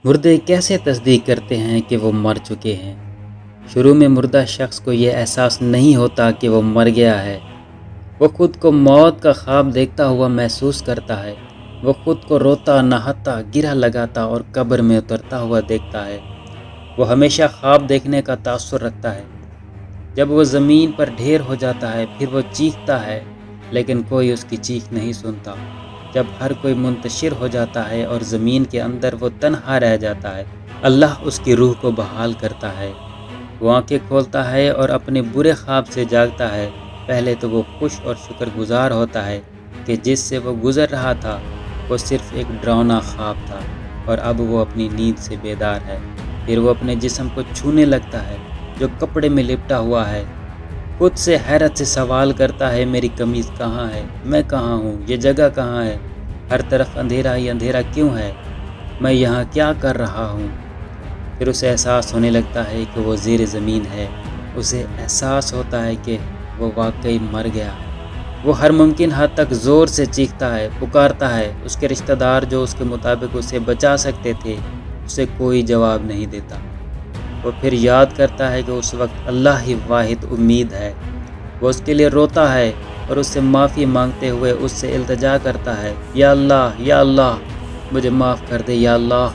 مردے کیسے تصدیق کرتے ہیں کہ وہ مر چکے ہیں؟ شروع میں مردہ شخص کو یہ احساس نہیں ہوتا کہ وہ مر گیا ہے۔ وہ خود کو موت کا خواب دیکھتا ہوا محسوس کرتا ہے۔ وہ خود کو روتا، نہاتا، گرہ لگاتا اور قبر میں اترتا ہوا دیکھتا ہے۔ وہ ہمیشہ خواب دیکھنے کا تاثر رکھتا ہے۔ جب وہ زمین پر ڈھیر ہو جاتا ہے پھر وہ چیختا ہے، لیکن کوئی اس کی چیخ نہیں سنتا۔ جب ہر کوئی منتشر ہو جاتا ہے اور زمین کے اندر وہ تنہا رہ جاتا ہے، اللہ اس کی روح کو بحال کرتا ہے۔ وہ آنکھیں کھولتا ہے اور اپنے برے خواب سے جاگتا ہے۔ پہلے تو وہ خوش اور شکر گزار ہوتا ہے کہ جس سے وہ گزر رہا تھا وہ صرف ایک ڈراؤنا خواب تھا، اور اب وہ اپنی نیند سے بیدار ہے۔ پھر وہ اپنے جسم کو چھونے لگتا ہے جو کپڑے میں لپٹا ہوا ہے۔ خود سے حیرت سے سوال کرتا ہے، میری قمیض کہاں ہے؟ میں کہاں ہوں؟ یہ جگہ کہاں ہے؟ ہر طرف اندھیرا ہی اندھیرا کیوں ہے؟ میں یہاں کیا کر رہا ہوں؟ پھر اسے احساس ہونے لگتا ہے کہ وہ زیر زمین ہے۔ اسے احساس ہوتا ہے کہ وہ واقعی مر گیا۔ وہ ہر ممکن حد تک زور سے چیختا ہے، پکارتا ہے۔ اس کے رشتہ دار جو اس کے مطابق اسے بچا سکتے تھے اسے کوئی جواب نہیں دیتا۔ وہ پھر یاد کرتا ہے کہ اس وقت اللہ ہی واحد امید ہے۔ وہ اس کے لیے روتا ہے اور اس سے معافی مانگتے ہوئے اس سے التجا کرتا ہے، یا اللہ، یا اللہ، مجھے معاف کر دے یا اللہ۔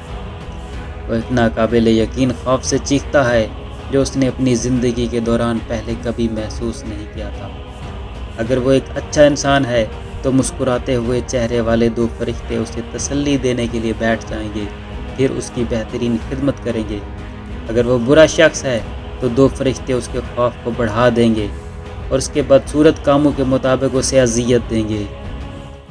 وہ ایک ناقابل یقین خوف سے چیختا ہے جو اس نے اپنی زندگی کے دوران پہلے کبھی محسوس نہیں کیا تھا۔ اگر وہ ایک اچھا انسان ہے تو مسکراتے ہوئے چہرے والے دو فرشتے اسے تسلی دینے کے لیے بیٹھ جائیں گے، پھر اس کی بہترین خدمت کریں گے۔ اگر وہ برا شخص ہے تو دو فرشتے اس کے خوف کو بڑھا دیں گے اور اس کے بدصورت کاموں کے مطابق اسے اذیت دیں گے۔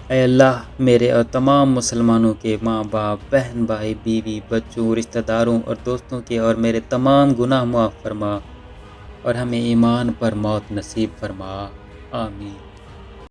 اے اللہ، میرے اور تمام مسلمانوں کے ماں باپ، بہن بھائی، بیوی، بچوں، رشتہ داروں اور دوستوں کے اور میرے تمام گناہ معاف فرما اور ہمیں ایمان پر موت نصیب فرما۔ آمین۔